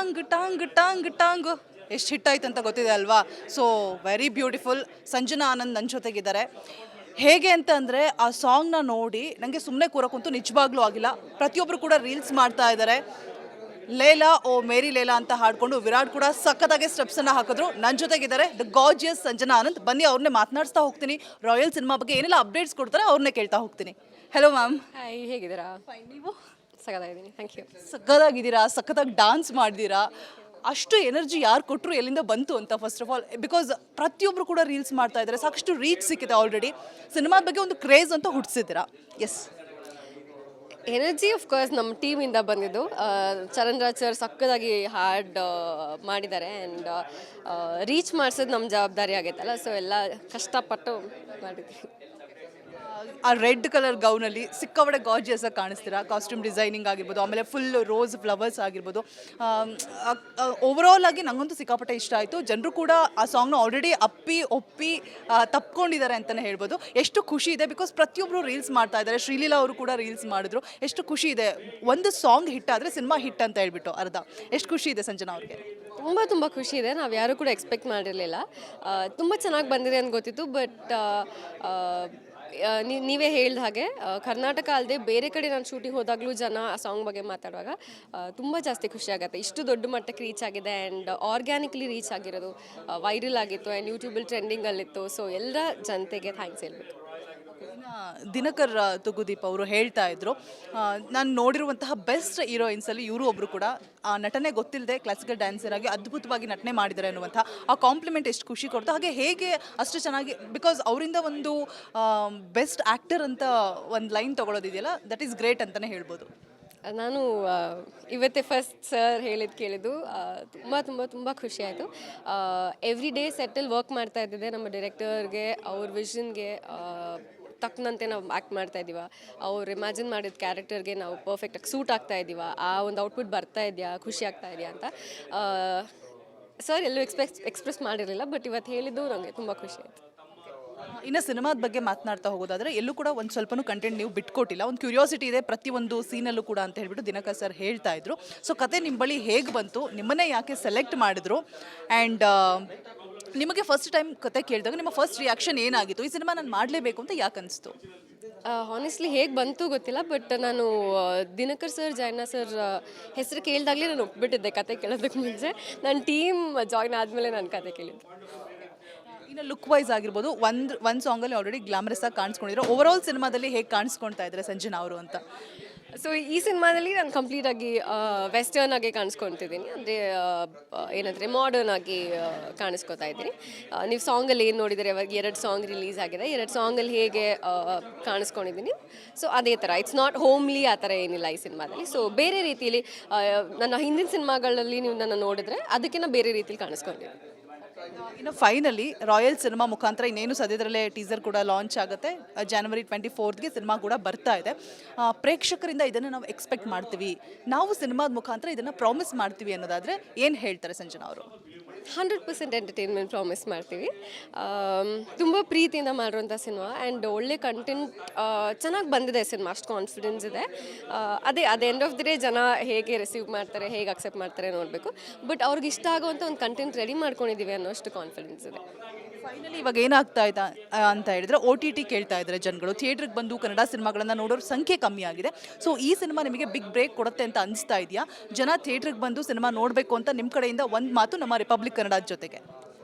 ಟಾಂಗ್ ಟಾಂಗ್ ಟಾಂಗ್ ಟಾಂಗ್ ಎಷ್ಟು ಹಿಟ್ಟಾಯ್ತು ಅಂತ ಗೊತ್ತಿದೆ ಅಲ್ವಾ. So very beautiful. Sanjana Anand ನನ್ನ ಜೊತೆಗಿದ್ದಾರೆ. ಹೇಗೆ ಅಂತ ಅಂದರೆ ಆ ಸಾಂಗ್ನ ನೋಡಿ ನನಗೆ ಸುಮ್ಮನೆ ಕೂರಕ್ಕಂತೂ ನಿಜವಾಗ್ಲೂ ಆಗಿಲ್ಲ. ಪ್ರತಿಯೊಬ್ಬರು ಕೂಡ ರೀಲ್ಸ್ ಮಾಡ್ತಾ ಇದ್ದಾರೆ. ಲೇಲಾ ಓ ಮೇರಿ ಲೇಲಾ ಅಂತ ಹಾಡ್ಕೊಂಡು ವಿರಾಟ್ ಕೂಡ ಸಖತ್ತಾಗಿ ಸ್ಟೆಪ್ಸನ್ನು ಹಾಕಿದ್ರು. ನನ್ನ ಜೊತೆಗಿದ್ದಾರೆ ದ ಗಾರ್ಜಿಯಸ್ ಸಂಜನಾ ಆನಂದ್. ಬನ್ನಿ ಅವ್ರನ್ನೇ ಮಾತನಾಡಿಸ್ತಾ ಹೋಗ್ತೀನಿ. ರಾಯಲ್ ಸಿನಿಮಾ ಬಗ್ಗೆ ಏನೆಲ್ಲ ಅಪ್ಡೇಟ್ಸ್ ಕೊಡ್ತಾರೆ ಅವ್ರನ್ನೇ ಕೇಳ್ತಾ ಹೋಗ್ತೀನಿ. Hello ma'am. ಹಾಯ್, ಹೇಗಿದ್ದೀರಾ? ಫೈನ್, ನೀವು? ಸಗದಾಗಿದ್ದೀನಿ, ಥ್ಯಾಂಕ್ ಯು. ಸಖತ್ತಾಗಿದ್ದೀರಾ, ಸಖತ್ತಾಗಿ ಡಾನ್ಸ್ ಮಾಡಿದ್ದೀರಾ. ಅಷ್ಟು ಎನರ್ಜಿ ಯಾರು ಕೊಟ್ಟರು, ಎಲ್ಲಿಂದ ಬಂತು ಅಂತ ಫಸ್ಟ್ ಆಫ್ ಆಲ್. ಬಿಕಾಸ್ ಪ್ರತಿಯೊಬ್ಬರು ಕೂಡ ರೀಲ್ಸ್ ಮಾಡ್ತಾ ಇದ್ದಾರೆ, ಸಾಕಷ್ಟು ರೀಚ್ ಸಿಕ್ಕಿದೆ ಆಲ್ರೆಡಿ. ಸಿನಿಮಾದ ಬಗ್ಗೆ ಒಂದು ಕ್ರೇಜ್ ಅಂತ ಹುಟ್ಟಿಸಿದ್ದೀರಾ. ಎಸ್, ಎನರ್ಜಿ ಆಫ್ ಕೋರ್ಸ್ ನಮ್ಮ ಟೀಮಿಂದ ಬಂದಿದ್ದು. ಚರಣ್ ರಾಜ್ ಸರ್ ಸಕ್ಕದಾಗಿ ಹಾಡ್ ಮಾಡಿದ್ದಾರೆ ಆ್ಯಂಡ್ ರೀಚ್ ಮಾಡಿಸೋದು ನಮ್ಮ ಜವಾಬ್ದಾರಿ ಆಗೈತಲ್ಲ, ಸೊ ಎಲ್ಲ ಕಷ್ಟಪಟ್ಟು ಮಾಡಿದ್ವಿ. ಆ ರೆಡ್ ಕಲರ್ ಗೌನಲ್ಲಿ ಸಿಕ್ಕಾಪಟ್ಟೆ ಗಾರ್ಜಿಯಸ್ ಆಗಿ ಕಾಣಿಸ್ತೀರಾ. ಕಾಸ್ಟ್ಯೂಮ್ ಡಿಸೈನಿಂಗ್ ಆಗಿರ್ಬೋದು, ಆಮೇಲೆ ಫುಲ್ ರೋಸ್ ಫ್ಲವರ್ಸ್ ಆಗಿರ್ಬೋದು. ಓವರಾಲ್ ಆಗಿ ನನಗಂತೂ ಸಿಕ್ಕಾಪಟ್ಟೆ ಇಷ್ಟ ಆಯಿತು. ಜನರು ಕೂಡ ಆ ಸಾಂಗ್ನ ಆಲ್ರೆಡಿ ಒಪ್ಪಿ ತಪ್ಕೊಂಡಿದ್ದಾರೆ ಅಂತಲೇ ಹೇಳ್ಬೋದು. ಎಷ್ಟು ಖುಷಿ ಇದೆ, ಬಿಕಾಸ್ ಪ್ರತಿಯೊಬ್ಬರು ರೀಲ್ಸ್ ಮಾಡ್ತಾ ಇದ್ದಾರೆ. ಶ್ರೀಲೀಲಾ ಅವರು ಕೂಡ ರೀಲ್ಸ್ ಮಾಡಿದ್ರು. ಎಷ್ಟು ಖುಷಿ ಇದೆ, ಒಂದು ಸಾಂಗ್ ಹಿಟ್ ಆದರೆ ಸಿನಿಮಾ ಹಿಟ್ ಅಂತ ಹೇಳ್ಬಿಟ್ಟು ಅರ್ಧ. ಎಷ್ಟು ಖುಷಿ ಇದೆ ಸಂಜನಾ ಅವ್ರಿಗೆ? ತುಂಬ ಖುಷಿ ಇದೆ. ನಾವು ಯಾರೂ ಕೂಡ ಎಕ್ಸ್ಪೆಕ್ಟ್ ಮಾಡಿರಲಿಲ್ಲ. ತುಂಬ ಚೆನ್ನಾಗಿ ಬಂದಿದೆ ಅಂತ ಗೊತ್ತಿತ್ತು, ಬಟ್ ನೀವೇ ಹೇಳಿದ ಹಾಗೆ ಕರ್ನಾಟಕ ಅಲ್ಲದೆ ಬೇರೆ ಕಡೆ ನಾನು ಶೂಟಿಂಗ್ ಹೋದಾಗಲೂ ಜನ ಆ ಸಾಂಗ್ ಬಗ್ಗೆ ಮಾತಾಡುವಾಗ ತುಂಬ ಜಾಸ್ತಿ ಖುಷಿ ಆಗುತ್ತೆ. ಇಷ್ಟು ದೊಡ್ಡ ಮಟ್ಟಕ್ಕೆ ರೀಚ್ ಆಗಿದೆ ಆ್ಯಂಡ್ ಆರ್ಗ್ಯಾನಿಕ್ಲಿ ರೀಚ್ ಆಗಿರೋದು, ವೈರಲ್ ಆಗಿತ್ತು ಆ್ಯಂಡ್ ಯೂಟ್ಯೂಬಲ್ಲಿ ಟ್ರೆಂಡಿಂಗಲ್ಲಿತ್ತು. ಸೊ ಎಲ್ಲ ಜನತೆಗೆ ಥ್ಯಾಂಕ್ಸ್ ಹೇಳ್ಬೇಕು. ದಿನಕರ್ ತುಗುದೀಪ್ ಅವರು ಹೇಳ್ತಾ ಇದ್ರು, ನಾನು ನೋಡಿರುವಂತಹ ಬೆಸ್ಟ್ ಹೀರೋಯಿನ್ಸಲ್ಲಿ ಇವರು ಒಬ್ಬರು ಕೂಡ. ಆ ನಟನೆ ಗೊತ್ತಿಲ್ಲದೆ ಕ್ಲಾಸಿಕಲ್ ಡ್ಯಾನ್ಸರ್ ಆಗಿ ಅದ್ಭುತವಾಗಿ ನಟನೆ ಮಾಡಿದ್ದಾರೆ ಅನ್ನುವಂಥ ಆ ಕಾಂಪ್ಲಿಮೆಂಟ್ ಎಷ್ಟು ಖುಷಿ ಕೊಡ್ತು. ಹಾಗೆ ಹೇಗೆ ಅಷ್ಟು ಚೆನ್ನಾಗಿ, ಬಿಕಾಸ್ ಅವರಿಂದ ಒಂದು ಬೆಸ್ಟ್ ಆ್ಯಕ್ಟರ್ ಅಂತ ಒಂದು ಲೈನ್ ತೊಗೊಳೋದಿದೆಯಲ್ಲ, ದಟ್ ಈಸ್ ಗ್ರೇಟ್ ಅಂತಲೇ ಹೇಳ್ಬೋದು. ನಾನು ಇವತ್ತೇ ಫಸ್ಟ್ ಸರ್ ಹೇಳಿದ್ದು ಕೇಳಿದ್ದು ತುಂಬ ಖುಷಿ ಆಯಿತು. ಎವ್ರಿ ಡೇ ಸೆಟ್ಟಲ್ಲಿ ವರ್ಕ್ ಮಾಡ್ತಾ ಇದ್ದಿದ್ದೆ ನಮ್ಮ ಡೈರೆಕ್ಟರ್ಗೆ, ಅವ್ರ ವಿಷನ್ಗೆ ತಕ್ಕನಂತೆ ನಾವು ಆ್ಯಕ್ಟ್ ಮಾಡ್ತಾ ಇದ್ದೀವ, ಅವ್ರು ಇಮ್ಯಾಜಿನ್ ಮಾಡಿದ ಕ್ಯಾರೆಕ್ಟರ್ಗೆ ನಾವು ಪರ್ಫೆಕ್ಟಾಗಿ ಸೂಟ್ ಆಗ್ತಾ ಇದ್ದೀವ, ಆ ಒಂದು ಔಟ್ಪುಟ್ ಬರ್ತಾ ಇದೆಯಾ, ಖುಷಿ ಆಗ್ತಾ ಇದೆಯಾ ಅಂತ ಸರ್ ಎಲ್ಲೂ ಎಕ್ಸ್ಪ್ರೆಸ್ ಮಾಡಿರಲಿಲ್ಲ. ಬಟ್ ಇವತ್ತು ಹೇಳಿದ್ದು ನನಗೆ ತುಂಬ ಖುಷಿ ಆಯಿತು. ಇನ್ನು ಸಿನಿಮಾದ ಬಗ್ಗೆ ಮಾತನಾಡ್ತಾ ಹೋಗೋದಾದರೆ ಎಲ್ಲೂ ಕೂಡ ಒಂದು ಸ್ವಲ್ಪನೂ ಕಂಟೆಂಟ್ ನೀವು ಬಿಟ್ಕೊಟ್ಟಿಲ್ಲ. ಒಂದು ಕ್ಯೂರಿಯಾಸಿಟಿ ಇದೆ ಪ್ರತಿಯೊಂದು ಸೀನಲ್ಲೂ ಕೂಡ ಅಂತ ಹೇಳ್ಬಿಟ್ಟು ದಿನಕರ್ ಸರ್ ಹೇಳ್ತಾ ಇದ್ರು. ಸೊ ಕತೆ ನಿಮ್ಮ ಬಳಿ ಹೇಗೆ ಬಂತು, ನಿಮ್ಮನ್ನೇ ಯಾಕೆ ಸೆಲೆಕ್ಟ್ ಮಾಡಿದ್ರು, ಆ್ಯಂಡ್ ನಿಮಗೆ ಫಸ್ಟ್ ಟೈಮ್ ಕತೆ ಕೇಳಿದಾಗ ನಿಮ್ಮ ಫಸ್ಟ್ ರಿಯಾಕ್ಷನ್ ಏನಾಗಿತ್ತು? ಈ ಸಿನಿಮಾ ನಾನು ಮಾಡಲೇಬೇಕು ಅಂತ ಯಾಕೆ ಅನಿಸ್ತು? ಹಾನೆಸ್ಟ್ಲಿ ಹೇಗೆ ಬಂತು ಗೊತ್ತಿಲ್ಲ, ಬಟ್ ನಾನು ದಿನಕರ್ ಸರ್, ಜಯಣ್ಣ ಸರ್ ಹೆಸರು ಕೇಳಿದಾಗಲೇ ನಾನು ಒಪ್ಪಿಬಿಟ್ಟಿದ್ದೆ ಕತೆ ಕೇಳೋದಕ್ಕೆ ಮುಂಚೆ. ನನ್ನ ಟೀಮ್ ಜಾಯ್ನ್ ಆದಮೇಲೆ ನಾನು ಕತೆ ಕೇಳಿದ್ದೆ. ಇನ್ನು ಲುಕ್ ವೈಸ್ ಆಗಿರ್ಬೋದು, ಒಂದು ಸಾಂಗಲ್ಲಿ ಆಲ್ರೆಡಿ ಗ್ಲಾಮರಸ್ ಆಗಿ ಕಾಣಿಸ್ಕೊಂಡಿದ್ರು. ಓವರಾಲ್ ಸಿನಿಮಾದಲ್ಲಿ ಹೇಗೆ ಕಾಣಿಸ್ಕೊಳ್ತಾ ಇದ್ದಾರೆ ಸಂಜನಾ ಅವರು ಅಂತ? ಸೊ ಈ ಸಿನಿಮಾದಲ್ಲಿ ನಾನು ಕಂಪ್ಲೀಟಾಗಿ ವೆಸ್ಟರ್ನ್ ಆಗಿ ಕಾಣಿಸ್ಕೊತಿದ್ದೀನಿ, ಅಂದರೆ ಏನಂದರೆ ಮಾಡರ್ನ್ ಆಗಿ ಕಾಣಿಸ್ಕೊತಾ ಇದ್ದೀನಿ. ನೀವು ಸಾಂಗಲ್ಲಿ ಏನು ನೋಡಿದರೆ, ಇವಾಗ 2 ಸಾಂಗ್ ರಿಲೀಸ್ ಆಗಿದೆ, 2 ಸಾಂಗಲ್ಲಿ ಹೇಗೆ ಕಾಣಿಸ್ಕೊಂಡಿದ್ದೀನಿ, ಸೊ ಅದೇ ಥರ. ಇಟ್ಸ್ ನಾಟ್ ಹೋಮ್ಲಿ ಆ ಥರ ಏನಿಲ್ಲ ಈ ಸಿನಿಮಾದಲ್ಲಿ. ಸೊ ಬೇರೆ ರೀತಿಯಲ್ಲಿ ನನ್ನ ಹಿಂದಿನ ಸಿನಿಮಾಗಳಲ್ಲಿ ನೀವು ನನ್ನ ನೋಡಿದ್ರೆ ಅದಕ್ಕಿಂತ ಬೇರೆ ರೀತಿಯಲ್ಲಿ ಕಾಣಿಸ್ಕೊಂಡಿದ್ದೀನಿ. ಇನ್ನು ಫೈನಲಿ ರಾಯಲ್ ಸಿನಿಮಾ ಮುಖಾಂತರ ಇನ್ನೇನು ಸದ್ಯದಲ್ಲೇ ಟೀಸರ್ ಕೂಡ ಲಾಂಚ್ ಆಗುತ್ತೆ. January 24ಗೆ ಸಿನಿಮಾ ಕೂಡ ಬರ್ತಾ ಇದೆ. ಪ್ರೇಕ್ಷಕರಿಂದ ಇದನ್ನು ನಾವು ಎಕ್ಸ್ಪೆಕ್ಟ್ ಮಾಡ್ತೀವಿ, ನಾವು ಸಿನಿಮಾದ ಮುಖಾಂತರ ಇದನ್ನು ಪ್ರಾಮಿಸ್ ಮಾಡ್ತೀವಿ ಅನ್ನೋದಾದರೆ ಏನು ಹೇಳ್ತಾರೆ ಸಂಜನಾ ಅವರು? 100% ಎಂಟರ್ಟೈನ್ಮೆಂಟ್ ಪ್ರಾಮಿಸ್ ಮಾಡ್ತೀವಿ. ತುಂಬ ಪ್ರೀತಿಯಿಂದ ಮಾಡಿರೋಂಥ ಸಿನಿಮಾ ಆ್ಯಂಡ್ ಒಳ್ಳೆ ಕಂಟೆಂಟ್ ಚೆನ್ನಾಗಿ ಬಂದಿದೆ ಸಿನಿಮಾ, ಅಷ್ಟು ಕಾನ್ಫಿಡೆನ್ಸ್ ಇದೆ. ಅದೇ ಎಂಡ್ ಆಫ್ ದಿ ಡೇ ಜನ ಹೇಗೆ ರಿಸೀವ್ ಮಾಡ್ತಾರೆ, ಹೇಗೆ ಅಕ್ಸೆಪ್ಟ್ ಮಾಡ್ತಾರೆ ನೋಡಬೇಕು. ಬಟ್ ಅವ್ರಿಗೆ ಇಷ್ಟ ಆಗುವಂಥ ಒಂದು ಕಂಟೆಂಟ್ ರೆಡಿ ಮಾಡ್ಕೊಂಡಿದ್ದೀವಿ ಅನ್ನೋ ಅಷ್ಟು ಕಾನ್ಫಿಡೆನ್ಸ್ ಇದೆ. ಫೈನಲಿ ಇವಾಗ ಏನಾಗ್ತಾ ಇದೆ ಅಂತ ಹೇಳಿದ್ರೆ, OTT ಕೇಳ್ತಾ ಇದ್ದಾರೆ ಜನಗಳು. ಥಿಯೇಟ್ರಿಗೆ ಬಂದು ಕನ್ನಡ ಸಿನಿಮಾಗಳನ್ನು ನೋಡೋರ ಸಂಖ್ಯೆ ಕಮ್ಮಿ ಆಗಿದೆ. ಸೊ ಈ ಸಿನಿಮಾ ನಿಮಗೆ ಬಿಗ್ ಬ್ರೇಕ್ ಕೊಡುತ್ತೆ ಅಂತ ಅನಿಸ್ತಾ ಇದೆಯಾ? ಜನ ಥಿಯೇಟ್ರಿಗೆ ಬಂದು ಸಿನಿಮಾ ನೋಡಬೇಕು ಅಂತ ನಿಮ್ಮ ಕಡೆಯಿಂದ ಒಂದು ಮಾತು ನಮ್ಮ ರಿಪಬ್ಲಿಕ್ ಕನ್ನಡದ ಜೊತೆಗೆ.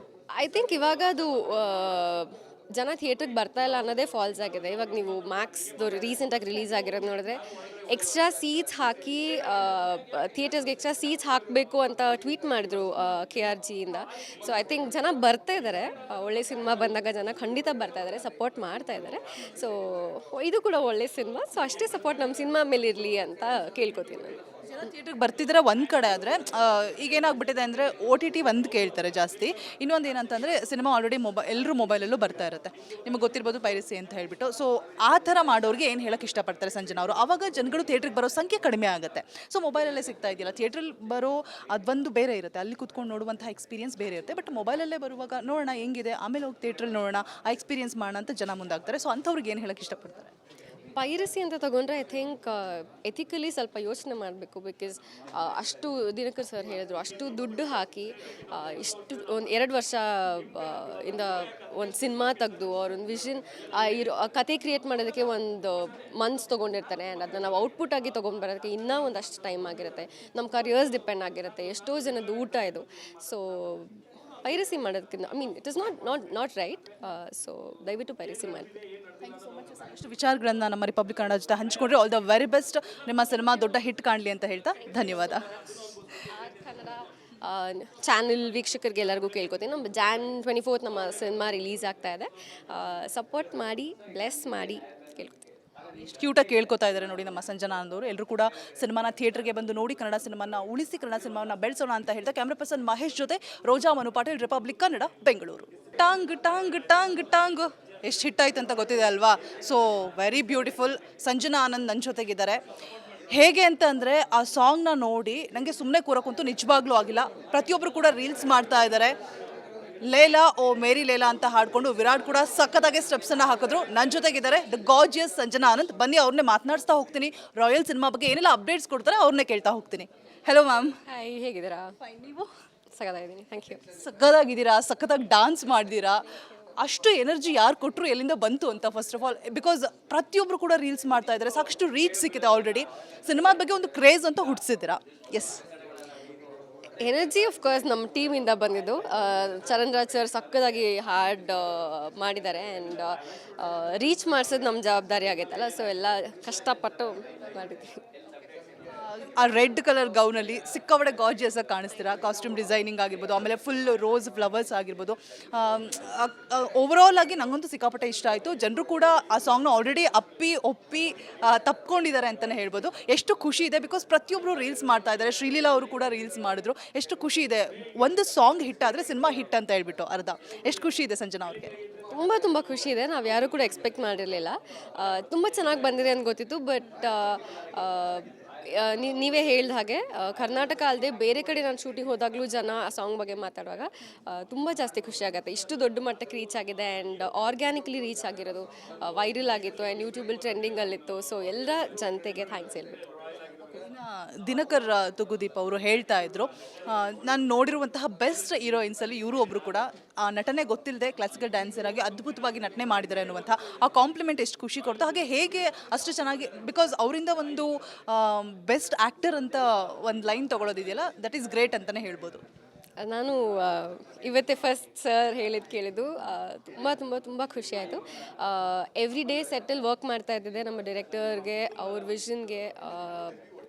ಐ ಥಿಂಕ್ ಇವಾಗ ಅದು ಜನ ಥಿಯೇಟ್ರಿಗೆ ಬರ್ತಾ ಇಲ್ಲ ಅನ್ನೋದೇ ಫಾಲ್ಸ್ ಆಗಿದೆ. ಇವಾಗ ನೀವು ಮ್ಯಾಕ್ಸ್ದು ರೀಸೆಂಟಾಗಿ ರಿಲೀಸ್ ಆಗಿರೋದು ನೋಡಿದ್ರೆ ಎಕ್ಸ್ಟ್ರಾ ಸೀಟ್ಸ್ ಹಾಕಿ ಥಿಯೇಟರ್ಸ್ಗೆ ಎಕ್ಸ್ಟ್ರಾ ಸೀಟ್ಸ್ ಹಾಕಬೇಕು ಅಂತ ಟ್ವೀಟ್ ಮಾಡಿದ್ರು KRG ಇಂದ. ಸೊ ಐ ಥಿಂಕ್ ಜನ ಬರ್ತಾ ಇದ್ದಾರೆ. ಒಳ್ಳೆ ಸಿನಿಮಾ ಬಂದಾಗ ಜನ ಖಂಡಿತ ಬರ್ತಾ ಇದ್ದಾರೆ, ಸಪೋರ್ಟ್ ಮಾಡ್ತಾ ಇದ್ದಾರೆ. ಸೊ ಇದು ಕೂಡ ಒಳ್ಳೆ ಸಿನಿಮಾ, ಸೊ ಅಷ್ಟೇ ಸಪೋರ್ಟ್ ನಮ್ಮ ಸಿನಿಮಾ ಮೇಲೆ ಇರಲಿ ಅಂತ ಕೇಳ್ಕೊತೀನಿ ನಾನು. ಥಿಯೇಟ್ರಿಗೆ ಬರ್ತಿದ್ರೆ ಒಂದು ಕಡೆ ಆದರೆ, ಈಗ ಏನಾಗ್ಬಿಟ್ಟಿದೆ ಅಂದರೆ OTT ಒಂದು ಕೇಳ್ತಾರೆ ಜಾಸ್ತಿ. ಇನ್ನೊಂದು ಏನಂತಂದರೆ ಸಿನಿಮಾ ಆಲ್ರೆಡಿ ಎಲ್ಲರೂ ಮೊಬೈಲಲ್ಲೂ ಬರ್ತಾ ಇರುತ್ತೆ. ನಿಮಗೆ ಗೊತ್ತಿರ್ಬೋದು ಪೈರಸಿ ಅಂತ ಹೇಳ್ಬಿಟ್ಟು. ಸೊ ಆ ಥರ ಮಾಡೋರಿಗೆ ಏನು ಹೇಳೋಕ್ಕೆ ಇಷ್ಟಪಡ್ತಾರೆ ಸಂಜನಾ ಅವರು? ಆವಾಗ ಜನಗಳು ಥಿಯೇಟ್ರಿಗೆ ಬರೋ ಸಂಖ್ಯೆ ಕಡಿಮೆ ಆಗುತ್ತೆ. ಸೊ ಮೊಬೈಲಲ್ಲೇ ಸಿಗ್ತಾ ಇದೆಯಲ್ಲ, ಥಿಯೇಟ್ರಲ್ಲಿ ಬರೋ ಅದೊಂದು ಬೇರೆ ಇರುತ್ತೆ, ಅಲ್ಲಿ ಕೂತ್ಕೊಂಡು ನೋಡುವಂಥ ಎಕ್ಸ್ಪೀರಿಯನ್ಸ್ ಬೇರೆ ಇರುತ್ತೆ. ಬಟ್ ಮೊಬೈಲಲ್ಲೇ ಬರುವಾಗ ನೋಡೋಣ ಹೆಂಗಿದೆ, ಆಮೇಲೆ ಹೋಗಿ ಥಿಯೇಟ್ರಲ್ಲಿ ನೋಡೋಣ, ಆ ಎಕ್ಸ್ಪೀರಿಯನ್ಸ್ ಮಾಡೋಣ ಅಂತ ಜನ ಮುಂದಾಗ್ತಾರೆ. ಸೊ ಅಂಥವ್ರಿಗೆ ಏನು ಹೇಳೋಕ್ಕೆ ಇಷ್ಟಪಡ್ತಾರೆ? ಪೈರಸಿ ಅಂತ ತಗೊಂಡ್ರೆ ಐ ಥಿಂಕ್ ಎಥಿಕಲಿ ಸ್ವಲ್ಪ ಯೋಚನೆ ಮಾಡಬೇಕು. ಬಿಕಾಸ್ ಅಷ್ಟು ದಿನಕರ್ ಸರ್ ಹೇಳಿದ್ರು, ಅಷ್ಟು ದುಡ್ಡು ಹಾಕಿ ಇಷ್ಟು ಒಂದು 2 ವರ್ಷ ಇಂದ ಒಂದು ಸಿನಿಮಾ ತೆಗೆದು ಅವ್ರೊಂದು ವಿಷನ್ ಆ ಕತೆ ಕ್ರಿಯೇಟ್ ಮಾಡೋದಕ್ಕೆ ಒಂದು ಮಂತ್ಸ್ ತೊಗೊಂಡಿರ್ತಾರೆ. ಆ್ಯಂಡ್ ಅದನ್ನ ನಾವು ಔಟ್ಪುಟ್ ಆಗಿ ತೊಗೊಂಡು ಬರೋದಕ್ಕೆ ಇನ್ನೂ ಒಂದಷ್ಟು ಟೈಮ್ ಆಗಿರುತ್ತೆ. ನಮ್ಮ ಕರಿಯರ್ಸ್ ಡಿಪೆಂಡ್ ಆಗಿರುತ್ತೆ. ಎಷ್ಟೋ ಜನದ ಊಟ ಇದು. ಸೊ ಪೈರಸಿ ಮಾಡೋದಕ್ಕಿಂತ it is not right. So ದಯವಿಟ್ಟು ಪೈರಸಿ ಮಾಡಿಬಿಡಿ. ಸಾಕಷ್ಟು ವಿಚಾರಗಳನ್ನ ನಮ್ಮ ರಿಪಬ್ಲಿಕ್ ಕನ್ನಡ ಜೊತೆ ಹಂಚಿಕೊಂಡ್ರೆ ಆಲ್ ದ ವೆರಿ ಬೆಸ್ಟ್. ನಿಮ್ಮ ಸಿನಿಮಾ ದೊಡ್ಡ ಹಿಟ್ ಕಾಣಲಿ ಅಂತ ಹೇಳ್ತಾ ಧನ್ಯವಾದ. ಕನ್ನಡ ಚಾನೆಲ್ ವೀಕ್ಷಕರಿಗೆ ಎಲ್ಲರಿಗೂ ಕೇಳ್ಕೊತೀನಿ, ನಮ್ಮ Jan 24 ನಮ್ಮ ಸಿನಿಮಾ ರಿಲೀಸ್ ಆಗ್ತಾ ಇದೆ. ಸಪೋರ್ಟ್ ಮಾಡಿ, ಬ್ಲೆಸ್ ಮಾಡಿ ಕೇಳ್ಕೊತೀನಿ. ಎಷ್ಟು ಕ್ಯೂಟಾಗಿ ಕೇಳ್ಕೊತಾ ಇದ್ದಾರೆ ನೋಡಿ ನಮ್ಮ ಸಂಜನಾ ಆನಂದ್ ಅವರು. ಎಲ್ಲರೂ ಕೂಡ ಸಿನಿಮಾನ ಥಿಯೇಟರ್ಗೆ ಬಂದು ನೋಡಿ ಕನ್ನಡ ಸಿನಿಮಾನ ಉಳಿಸಿ, ಕನ್ನಡ ಸಿನಿಮಾನ ಬೆಳೆಸೋಣ ಅಂತ ಹೇಳ್ತಾ ಕ್ಯಾಮ್ರಾ ಪರ್ಸನ್ ಮಹೇಶ್ ಜೊತೆ ರೋಜಾ ಮನು ಪಾಟೀಲ್, ರಿಪಬ್ಲಿಕ್ ಕನ್ನಡ, ಬೆಂಗಳೂರು. ಟಾಂಗ್ ಟಾಂಗ್ ಟಾಂಗ್ ಟಾಂಗ್ ಎಷ್ಟು ಹಿಟ್ಟಾಯ್ತು ಅಂತ ಗೊತ್ತಿದೆ ಅಲ್ವಾ? So very beautiful. Sanjana Anand ನನ್ನ ಜೊತೆಗಿದ್ದಾರೆ. ಹೇಗೆ ಅಂತ ಅಂದರೆ ಆ ಸಾಂಗ್ನ ನೋಡಿ ನನಗೆ ಸುಮ್ಮನೆ ಕೂರಕ್ಕಂತೂ ನಿಜವಾಗ್ಲೂ ಆಗಿಲ್ಲ. ಪ್ರತಿಯೊಬ್ಬರು ಕೂಡ ರೀಲ್ಸ್ ಮಾಡ್ತಾ ಇದ್ದಾರೆ. ಲೇಲಾ ಓ ಮೇರಿ ಲೇಲಾ ಅಂತ ಹಾಡ್ಕೊಂಡು ವಿರಾಟ್ ಕೂಡ ಸಖತ್ತಾಗಿ ಸ್ಟೆಪ್ಸನ್ನು ಹಾಕಿದ್ರು. ನನ್ನ ಜೊತೆಗಿದ್ದಾರೆ ದ ಗಾರ್ಜಿಯಸ್ ಸಂಜನಾ ಆನಂದ್. ಬನ್ನಿ ಅವ್ರನ್ನೇ ಮಾತನಾಡಿಸ್ತಾ ಹೋಗ್ತೀನಿ. ರಾಯಲ್ ಸಿನಿಮಾ ಬಗ್ಗೆ ಏನೆಲ್ಲ ಅಪ್ಡೇಟ್ಸ್ ಕೊಡ್ತಾರೆ ಅವ್ರನ್ನೇ ಕೇಳ್ತಾ ಹೋಗ್ತೀನಿ. Hello ma'am. ಹಾಯ್, ಹೇಗಿದ್ದೀರಾ? ಫೈನ್. ನೀವು? ಸಗದಾಗಿದ್ದೀನಿ, ಥ್ಯಾಂಕ್ ಯು. ಸಖತ್ತಾಗಿದ್ದೀರಾ, ಸಖತ್ತಾಗಿ ಡಾನ್ಸ್ ಮಾಡಿದ್ದೀರಾ. ಅಷ್ಟು ಎನರ್ಜಿ ಯಾರು ಕೊಟ್ಟರು, ಎಲ್ಲಿಂದ ಬಂತು ಅಂತ ಫಸ್ಟ್ ಆಫ್ ಆಲ್? ಬಿಕಾಸ್ ಪ್ರತಿಯೊಬ್ಬರು ಕೂಡ ರೀಲ್ಸ್ ಮಾಡ್ತಾ ಇದ್ದಾರೆ, ಸಾಕಷ್ಟು ರೀಚ್ ಸಿಕ್ಕಿದೆ ಆಲ್ರೆಡಿ. ಸಿನಿಮಾದ ಬಗ್ಗೆ ಒಂದು ಕ್ರೇಜ್ ಅಂತ ಹುಟ್ಟಿಸಿದ್ದೀರಾ. ಎಸ್, ಎನರ್ಜಿ ಆಫ್ ಕೋರ್ಸ್ ನಮ್ಮ ಟೀಮಿಂದ ಬಂದಿದ್ದು. ಚರಣ್ ರಾಜ್ ಸರ್ ಸಕ್ಕದಾಗಿ ಹಾಡ್ ಮಾಡಿದ್ದಾರೆ. ಆ್ಯಂಡ್ ರೀಚ್ ಮಾಡಿಸೋದು ನಮ್ಮ ಜವಾಬ್ದಾರಿ ಆಗೈತಲ್ಲ, ಸೊ ಎಲ್ಲ ಕಷ್ಟಪಟ್ಟು ಮಾಡಿದ್ವಿ. ಆ ರೆಡ್ ಕಲರ್ ಗೌನಲ್ಲಿ ಸಿಕ್ಕಾಪಟ್ಟೆ ಗಾರ್ಜಿಯಸ್ ಆಗಿ ಕಾಣಿಸ್ತೀರಾ. ಕಾಸ್ಟ್ಯೂಮ್ ಡಿಸೈನಿಂಗ್ ಆಗಿರ್ಬೋದು, ಆಮೇಲೆ ಫುಲ್ ರೋಸ್ ಫ್ಲವರ್ಸ್ ಆಗಿರ್ಬೋದು. ಓವರಾಲ್ ಆಗಿ ನನಗಂತೂ ಸಿಕ್ಕಾಪಟ್ಟೆ ಇಷ್ಟ ಆಯಿತು. ಜನರು ಕೂಡ ಆ ಸಾಂಗ್ನ ಆಲ್ರೆಡಿ ಒಪ್ಪಿ ತಪ್ಕೊಂಡಿದ್ದಾರೆ ಅಂತಲೇ ಹೇಳ್ಬೋದು. ಎಷ್ಟು ಖುಷಿ ಇದೆ, ಬಿಕಾಸ್ ಪ್ರತಿಯೊಬ್ಬರು ರೀಲ್ಸ್ ಮಾಡ್ತಾ ಇದ್ದಾರೆ. ಶ್ರೀಲೀಲಾ ಅವರು ಕೂಡ ರೀಲ್ಸ್ ಮಾಡಿದ್ರು. ಎಷ್ಟು ಖುಷಿ ಇದೆ, ಒಂದು ಸಾಂಗ್ ಹಿಟ್ ಆದರೆ ಸಿನಿಮಾ ಹಿಟ್ ಅಂತ ಹೇಳ್ಬಿಟ್ಟು ಅರ್ಧ. ಎಷ್ಟು ಖುಷಿ ಇದೆ ಸಂಜನಾ ಅವ್ರಿಗೆ? ತುಂಬ ಖುಷಿ ಇದೆ. ನಾವು ಯಾರೂ ಕೂಡ ಎಕ್ಸ್ಪೆಕ್ಟ್ ಮಾಡಿರಲಿಲ್ಲ. ತುಂಬ ಚೆನ್ನಾಗಿ ಬಂದಿದೆ ಅಂತ ಗೊತ್ತಿತ್ತು. ಬಟ್ ನೀವೇ ಹೇಳಿದ ಹಾಗೆ ಕರ್ನಾಟಕ ಅಲ್ಲದೆ ಬೇರೆ ಕಡೆ ನಾನು ಶೂಟಿಂಗ್ ಹೋದಾಗಲೂ ಜನ ಆ ಸಾಂಗ್ ಬಗ್ಗೆ ಮಾತಾಡುವಾಗ ತುಂಬ ಜಾಸ್ತಿ ಖುಷಿ ಆಗುತ್ತೆ. ಇಷ್ಟು ದೊಡ್ಡ ಮಟ್ಟಕ್ಕೆ ರೀಚ್ ಆಗಿದೆ. ಆ್ಯಂಡ್ ಆರ್ಗ್ಯಾನಿಕ್ಲಿ ರೀಚ್ ಆಗಿರೋದು, ವೈರಲ್ ಆಗಿತ್ತು ಆ್ಯಂಡ್ ಯೂಟ್ಯೂಬಲ್ಲಿ ಟ್ರೆಂಡಿಂಗಲ್ಲಿತ್ತು. ಸೊ ಎಲ್ಲ ಜನತೆಗೆ ಥ್ಯಾಂಕ್ಸ್ ಹೇಳ್ಬೇಕು. ದಿನಕರ್ ತುಗುದೀಪ್ ಅವರು ಹೇಳ್ತಾ ಇದ್ರು, ನಾನು ನೋಡಿರುವಂತಹ ಬೆಸ್ಟ್ ಹೀರೋಯಿನ್ಸಲ್ಲಿ ಇವರು ಒಬ್ಬರು ಕೂಡ. ನಟನೆ ಗೊತ್ತಿಲ್ಲದೆ ಕ್ಲಾಸಿಕಲ್ ಡ್ಯಾನ್ಸರ್ ಆಗಿ ಅದ್ಭುತವಾಗಿ ನಟನೆ ಮಾಡಿದ್ದಾರೆ ಅನ್ನುವಂಥ ಆ ಕಾಂಪ್ಲಿಮೆಂಟ್ ಎಷ್ಟು ಖುಷಿ ಕೊಡ್ತು. ಹಾಗೆ ಹೇಗೆ ಅಷ್ಟು ಚೆನ್ನಾಗಿ, ಬಿಕಾಸ್ ಅವರಿಂದ ಒಂದು ಬೆಸ್ಟ್ ಆ್ಯಕ್ಟರ್ ಅಂತ ಒಂದು ಲೈನ್ ತೊಗೊಳೋದಿದೆಯಲ್ಲ, ದಟ್ ಈಸ್ ಗ್ರೇಟ್ ಅಂತಲೇ ಹೇಳ್ಬೋದು. ನಾನು ಇವತ್ತೇ ಫಸ್ಟ್ ಸರ್ ಹೇಳಿದ್ದು ಕೇಳಿದ್ದು ತುಂಬ ಖುಷಿ ಆಯಿತು. ಎವ್ರಿ ಡೇ ಸೆಟ್ಟಲ್ಲಿ ವರ್ಕ್ ಮಾಡ್ತಾ ಇದ್ದಿದ್ದೆ. ನಮ್ಮ ಡೈರೆಕ್ಟರ್ಗೆ ಅವ್ರ ವಿಷನ್ಗೆ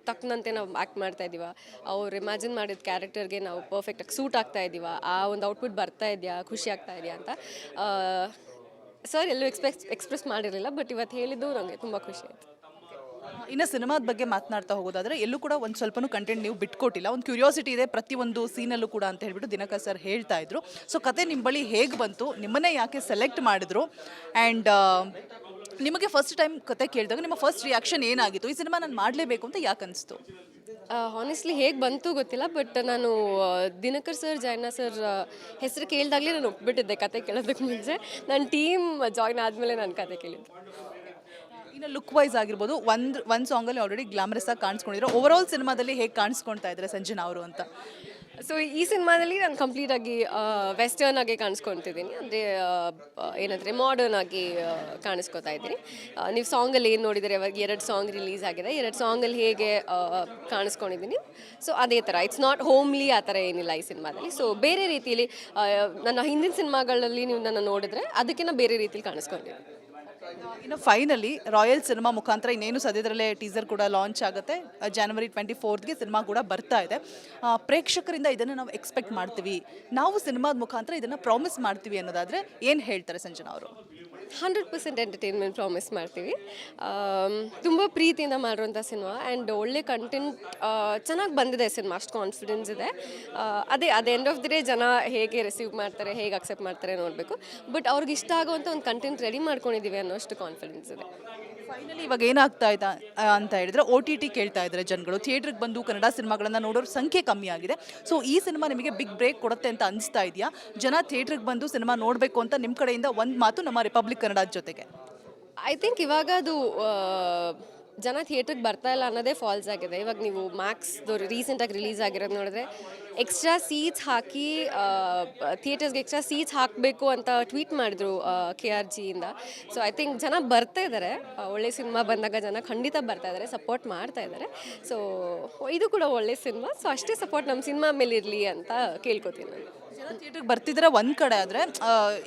ತಕ್ಕನಂತೆ ನಾವು ಆ್ಯಕ್ಟ್ ಮಾಡ್ತಾ ಇದ್ದೀವ, ಅವ್ರು ಇಮ್ಯಾಜಿನ್ ಮಾಡಿದ ಕ್ಯಾರೆಕ್ಟರ್ಗೆ ನಾವು ಪರ್ಫೆಕ್ಟಾಗಿ ಸೂಟ್ ಆಗ್ತಾ ಇದ್ದೀವ, ಆ ಒಂದು ಔಟ್ಪುಟ್ ಬರ್ತಾ ಇದೆಯಾ, ಖುಷಿ ಆಗ್ತಾ ಇದೆಯಾ ಅಂತ ಸರ್ ಎಲ್ಲೂ ಎಕ್ಸ್ಪ್ರೆಸ್ ಮಾಡಿರಲಿಲ್ಲ. ಬಟ್ ಇವತ್ತು ಹೇಳಿದ್ದು ನನಗೆ ತುಂಬ ಖುಷಿ ಆಯಿತು. ಇನ್ನು ಸಿನಿಮಾದ ಬಗ್ಗೆ ಮಾತನಾಡ್ತಾ ಹೋಗೋದಾದರೆ ಎಲ್ಲೂ ಕೂಡ ಒಂದು ಸ್ವಲ್ಪನೂ ಕಂಟೆಂಟ್ ನೀವು ಬಿಟ್ಕೊಟ್ಟಿಲ್ಲ. ಒಂದು ಕ್ಯೂರಿಯಾಸಿಟಿ ಇದೆ ಪ್ರತಿಯೊಂದು ಸೀನಲ್ಲೂ ಕೂಡ ಅಂತ ಹೇಳ್ಬಿಟ್ಟು ದಿನಕರ್ ಸರ್ ಹೇಳ್ತಾ ಇದ್ರು. ಸೊ ಕತೆ ನಿಮ್ಮ ಬಳಿ ಹೇಗೆ ಬಂತು, ನಿಮ್ಮನ್ನೇ ಯಾಕೆ ಸೆಲೆಕ್ಟ್ ಮಾಡಿದ್ರು, ಆ್ಯಂಡ್ ನಿಮಗೆ ಫಸ್ಟ್ ಟೈಮ್ ಕತೆ ಕೇಳಿದಾಗ ನಿಮ್ಮ ಫಸ್ಟ್ ರಿಯಾಕ್ಷನ್ ಏನಾಗಿತ್ತು? ಈ ಸಿನಿಮಾ ನಾನು ಮಾಡಲೇಬೇಕು ಅಂತ ಯಾಕೆ ಅನಿಸ್ತು? ಹಾನೆಸ್ಟ್ಲಿ ಹೇಗೆ ಬಂತು ಗೊತ್ತಿಲ್ಲ. ಬಟ್ ನಾನು ದಿನಕರ್ ಸರ್, ಜಯಣ್ಣ ಸರ್ ಹೆಸರು ಕೇಳಿದಾಗಲೇ ನಾನು ಒಪ್ಪಿಬಿಟ್ಟಿದ್ದೆ ಕತೆ ಕೇಳೋದಕ್ಕೆ ಮುಂಚೆ. ನನ್ನ ಟೀಮ್ ಜಾಯ್ನ್ ಆದಮೇಲೆ ನಾನು ಕತೆ ಕೇಳಿದ್ದೆ. ಇನ್ನು ಲುಕ್ ವೈಸ್ ಆಗಿರ್ಬೋದು, ಒಂದು ಸಾಂಗಲ್ಲಿ ಆಲ್ರೆಡಿ ಗ್ಲಾಮರಸ್ ಆಗಿ ಕಾಣಿಸ್ಕೊಂಡಿರೋ, ಓವರ್ ಆಲ್ ಸಿನಿಮಾದಲ್ಲಿ ಹೇಗೆ ಕಾಣಿಸ್ಕೊಳ್ತಾ ಇದ್ದಾರೆ ಸಂಜನಾ ಅವರು ಅಂತ? ಸೊ ಈ ಸಿನಿಮಾದಲ್ಲಿ ನಾನು ಕಂಪ್ಲೀಟಾಗಿ ವೆಸ್ಟರ್ನ್ ಆಗಿ ಕಾಣಿಸ್ಕೊತಿದ್ದೀನಿ. ಅಂದರೆ ಏನಂದರೆ ಮಾಡರ್ನ್ ಆಗಿ ಕಾಣಿಸ್ಕೊತಾ ಇದ್ದೀನಿ. ನೀವು ಸಾಂಗಲ್ಲಿ ಏನು ನೋಡಿದರೆ, ಇವಾಗ 2 ಸಾಂಗ್ ರಿಲೀಸ್ ಆಗಿದೆ. 2 ಸಾಂಗಲ್ಲಿ ಹೇಗೆ ಕಾಣಿಸ್ಕೊಂಡಿದ್ದೀನಿ, ಸೊ ಅದೇ ಥರ. ಇಟ್ಸ್ ನಾಟ್ ಹೋಮ್ಲಿ ಆ ಥರ ಏನಿಲ್ಲ ಈ ಸಿನಿಮಾದಲ್ಲಿ. ಸೊ ಬೇರೆ ರೀತಿಯಲ್ಲಿ ನನ್ನ ಹಿಂದಿನ ಸಿನಿಮಾಗಳಲ್ಲಿ ನೀವು ನನ್ನ ನೋಡಿದರೆ ಅದಕ್ಕಿಂತ ಬೇರೆ ರೀತಿಯಲ್ಲಿ ಕಾಣಿಸ್ಕೊಂಡಿದ್ದೀನಿ. ಇನ್ನು ಫೈನಲಿ ರಾಯಲ್ ಸಿನಿಮಾ ಮುಖಾಂತರ ಇನ್ನೇನು ಸದ್ಯದಲ್ಲೇ ಟೀಸರ್ ಕೂಡ ಲಾಂಚ್ ಆಗುತ್ತೆ. January 24ಗೆ ಸಿನಿಮಾ ಕೂಡ ಬರ್ತಾ ಇದೆ. ಪ್ರೇಕ್ಷಕರಿಂದ ಇದನ್ನು ನಾವು ಎಕ್ಸ್ಪೆಕ್ಟ್ ಮಾಡ್ತೀವಿ, ನಾವು ಸಿನಿಮಾದ ಮುಖಾಂತರ ಇದನ್ನು ಪ್ರಾಮಿಸ್ ಮಾಡ್ತೀವಿ ಅನ್ನೋದಾದರೆ ಏನು ಹೇಳ್ತಾರೆ ಸಂಜನಾ ಅವರು? 100% ಎಂಟರ್ಟೈನ್ಮೆಂಟ್ ಪ್ರಾಮಿಸ್ ಮಾಡ್ತೀವಿ. ತುಂಬ ಪ್ರೀತಿಯಿಂದ ಮಾಡಿರೋಂಥ ಸಿನಿಮಾ. ಆ್ಯಂಡ್ ಒಳ್ಳೆ ಕಂಟೆಂಟ್ ಚೆನ್ನಾಗಿ ಬಂದಿದೆ ಸಿನಿಮಾ, ಅಷ್ಟು ಕಾನ್ಫಿಡೆನ್ಸ್ ಇದೆ. ಅದೇ ಎಂಡ್ ಆಫ್ ದಿ ಡೇ ಜನ ಹೇಗೆ ರಿಸೀವ್ ಮಾಡ್ತಾರೆ, ಹೇಗೆ ಅಕ್ಸೆಪ್ಟ್ ಮಾಡ್ತಾರೆ ನೋಡಬೇಕು. ಬಟ್ ಅವ್ರಿಗೆ ಇಷ್ಟ ಆಗುವಂಥ ಒಂದು ಕಂಟೆಂಟ್ ರೆಡಿ ಮಾಡ್ಕೊಂಡಿದ್ದೀವಿ ಅನ್ನೋಷ್ಟು ಕಾನ್ಫಿಡೆನ್ಸ್ ಇದೆ. ಫೈನಲಿ ಇವಾಗ ಏನಾಗ್ತಾ ಇದೆ ಅಂತ ಹೇಳಿದ್ರೆ, OTT ಕೇಳ್ತಾ ಇದ್ದಾರೆ ಜನಗಳು. ಥಿಯೇಟ್ರಿಗೆ ಬಂದು ಕನ್ನಡ ಸಿನಿಮಾಗಳನ್ನು ನೋಡೋರ ಸಂಖ್ಯೆ ಕಮ್ಮಿ ಆಗಿದೆ. ಸೊ ಈ ಸಿನಿಮಾ ನಿಮಗೆ ಬಿಗ್ ಬ್ರೇಕ್ ಕೊಡುತ್ತೆ ಅಂತ ಅನಿಸ್ತಾ ಇದೆಯಾ? ಜನ ಥಿಯೇಟ್ರಿಗೆ ಬಂದು ಸಿನಿಮಾ ನೋಡಬೇಕು ಅಂತ ನಿಮ್ಮ ಕಡೆಯಿಂದ ಒಂದು ಮಾತು ನಮ್ಮ ರಿಪಬ್ಲಿಕ್ ಕನ್ನಡ ಜೊತೆಗೆ. ಐ ಥಿಂಕ್ ಇವಾಗ ಅದು ಜನ ಥಿಯೇಟ್ರಿಗೆ ಬರ್ತಾ ಇಲ್ಲ ಅನ್ನೋದೇ ಫಾಲ್ಸ್ ಆಗಿದೆ. ಇವಾಗ ನೀವು ಮ್ಯಾಕ್ಸ್ದು ರೀಸೆಂಟಾಗಿ ರಿಲೀಸ್ ಆಗಿರೋದು ನೋಡಿದ್ರೆ ಎಕ್ಸ್ಟ್ರಾ ಸೀಟ್ಸ್ ಹಾಕಿ ಥಿಯೇಟರ್ಸ್ಗೆ ಎಕ್ಸ್ಟ್ರಾ ಸೀಟ್ಸ್ ಹಾಕಬೇಕು ಅಂತ ಟ್ವೀಟ್ ಮಾಡಿದ್ರು KRG ಇಂದ. ಸೊ ಐ ಥಿಂಕ್ ಜನ ಬರ್ತಾ ಇದ್ದಾರೆ. ಒಳ್ಳೆ ಸಿನಿಮಾ ಬಂದಾಗ ಜನ ಖಂಡಿತ ಬರ್ತಾ ಇದ್ದಾರೆ, ಸಪೋರ್ಟ್ ಮಾಡ್ತಾ ಇದ್ದಾರೆ. ಸೊ ಇದು ಕೂಡ ಒಳ್ಳೆ ಸಿನಿಮಾ. ಸೊ ಅಷ್ಟೇ ಸಪೋರ್ಟ್ ನಮ್ಮ ಸಿನಿಮಾ ಮೇಲೆ ಇರಲಿ ಅಂತ ಕೇಳ್ಕೊತೀನಿ ನಾನು. ಜನ ಥಿಯೇಟ್ರಿಗೆ ಬರ್ತಿದ್ರೆ ಒಂದು ಕಡೆ ಆದರೆ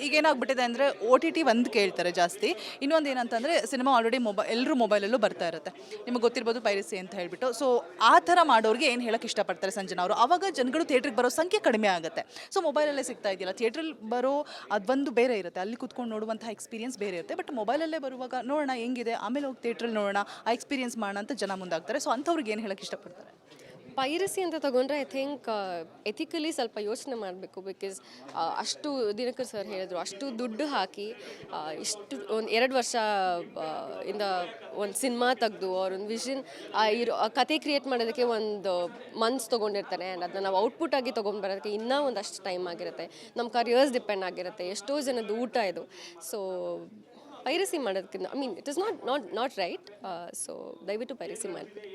ಈಗ ಏನಾಗ್ಬಿಟ್ಟಿದೆ ಅಂದರೆ OTT ಒಂದು ಕೇಳ್ತಾರೆ ಜಾಸ್ತಿ. ಇನ್ನೊಂದು ಏನಂತಂದರೆ ಸಿನಿಮಾ ಆಲ್ರೆಡಿ ಎಲ್ಲರೂ ಮೊಬೈಲಲ್ಲೂ ಬರ್ತಾ ಇರುತ್ತೆ. ನಿಮಗೆ ಗೊತ್ತಿರ್ಬೋದು ಪೈರಸಿ ಅಂತ ಹೇಳ್ಬಿಟ್ಟು. ಸೊ ಆ ಥರ ಮಾಡೋರಿಗೆ ಏನು ಹೇಳಕ್ಕೆ ಇಷ್ಟಪಡ್ತಾರೆ ಸಂಜನಾ ಅವರು? ಆವಾಗ ಜನಗಳು ಥಿಯೇಟ್ರಿಗೆ ಬರೋ ಸಂಖ್ಯೆ ಕಡಿಮೆ ಆಗುತ್ತೆ. ಸೊ ಮೊಬೈಲಲ್ಲೇ ಸಿಗ್ತಾ ಇದೆಯಲ್ಲ, ಥಿಯೇಟ್ರಲ್ಲಿ ಬರೋ ಅದೊಂದು ಬೇರೆ ಇರುತ್ತೆ, ಅಲ್ಲಿ ಕುತ್ಕೊಂಡು ನೋಡುವಂಥ ಎಕ್ಸ್ಪೀರಿಯನ್ಸ್ ಬೇರೆ ಇರುತ್ತೆ. ಬಟ್ ಮೊಬೈಲಲ್ಲೇ ಬರುವಾಗ ನೋಡೋಣ ಹೆಂಗಿದೆ, ಆಮೇಲೆ ಹೋಗಿ ಥಿಯೇಟ್ರಲ್ಲಿ ನೋಡೋಣ, ಆ ಎಕ್ಸ್ಪೀರಿಯನ್ಸ್ ಮಾಡೋಣ ಅಂತ ಜನ ಮುಂದಾಗ್ತಾರೆ. ಸೊ ಅಂಥವ್ರಿಗೆ ಏನು ಹೇಳಕ್ಕೆ ಇಷ್ಟಪಡ್ತಾರೆ? ಪೈರಸಿ ಅಂತ ತಗೊಂಡ್ರೆ ಐ ಥಿಂಕ್ ಎಥಿಕಲಿ ಸ್ವಲ್ಪ ಯೋಚನೆ ಮಾಡಬೇಕು. ಬಿಕಾಸ್ ಅಷ್ಟು ದಿನಕರ್ ಸರ್ ಹೇಳಿದ್ರು, ಅಷ್ಟು ದುಡ್ಡು ಹಾಕಿ ಇಷ್ಟು ಒಂದು 2 ವರ್ಷ ಇಂದ ಒಂದು ಸಿನಿಮಾ ತೆಗೆದು ಅವ್ರೊಂದು ವಿಷನ್ ಇರೋ ಕತೆ ಕ್ರಿಯೇಟ್ ಮಾಡೋದಕ್ಕೆ ಒಂದು ಮಂತ್ಸ್ ತೊಗೊಂಡಿರ್ತಾರೆ. ಆ್ಯಂಡ್ ಅದನ್ನ ನಾವು ಔಟ್ಪುಟ್ ಆಗಿ ತೊಗೊಂಡ್ಬರೋದಕ್ಕೆ ಇನ್ನೂ ಒಂದಷ್ಟು ಟೈಮ್ ಆಗಿರುತ್ತೆ. ನಮ್ಮ ಕರಿಯರ್ಸ್ ಡಿಪೆಂಡ್ ಆಗಿರುತ್ತೆ, ಎಷ್ಟೋ ಜನದ ಊಟ ಇದು. ಸೊ ಪೈರಸಿ ಮಾಡೋದಕ್ಕಿಂತ I mean it is not right. So ದಯವಿಟ್ಟು ಪೈರಸಿ ಮಾಡಿಬಿಡಿ.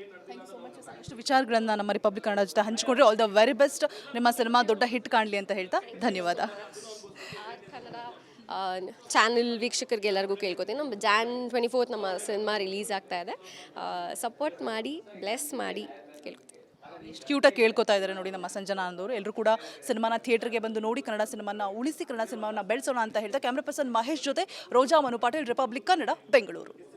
ಅಷ್ಟು ವಿಚಾರಗಳನ್ನು ನಮ್ಮ ರಿಪಬ್ಲಿಕ್ ಕನ್ನಡ ಜೊತೆ ಹಂಚಿಕೊಂಡ್ರೆ ಆಲ್ ದ ವೆರಿ ಬೆಸ್ಟ್. ನಿಮ್ಮ ಸಿನಿಮಾ ದೊಡ್ಡ ಹಿಟ್ ಕಾಣಲಿ ಅಂತ ಹೇಳ್ತಾ ಧನ್ಯವಾದ. ಕನ್ನಡ ಚಾನೆಲ್ ವೀಕ್ಷಕರಿಗೆ ಎಲ್ಲರಿಗೂ ಕೇಳ್ಕೊತೀನಿ, ನಮ್ಮ Jan 24 ನಮ್ಮ ಸಿನಿಮಾ ರಿಲೀಸ್ ಆಗ್ತಾ ಇದೆ. ಸಪೋರ್ಟ್ ಮಾಡಿ, ಬ್ಲೆಸ್ ಮಾಡಿ ಕೇಳ್ಕೊತೀನಿ. ಎಷ್ಟು ಕ್ಯೂಟಾಗಿ ಕೇಳ್ಕೊತಾ ಇದ್ದಾರೆ ನೋಡಿ ನಮ್ಮ ಸಂಜನಾ ಅಂದವರು. ಎಲ್ಲರೂ ಕೂಡ ಸಿನಿಮಾನ ಥಿಯೇಟರ್ಗೆ ಬಂದು ನೋಡಿ ಕನ್ನಡ ಸಿನಿಮಾನ ಉಳಿಸಿ, ಕನ್ನಡ ಸಿನಿಮಾನ ಬೆಳೆಸೋಣ ಅಂತ ಹೇಳ್ತಾ ಕ್ಯಾಮ್ರಾ ಪರ್ಸನ್ ಮಹೇಶ್ ಜೊತೆ ರೋಜಾ ಮನು ಪಾಟೀಲ್, ರಿಪಬ್ಲಿಕ್ ಕನ್ನಡ, ಬೆಂಗಳೂರು.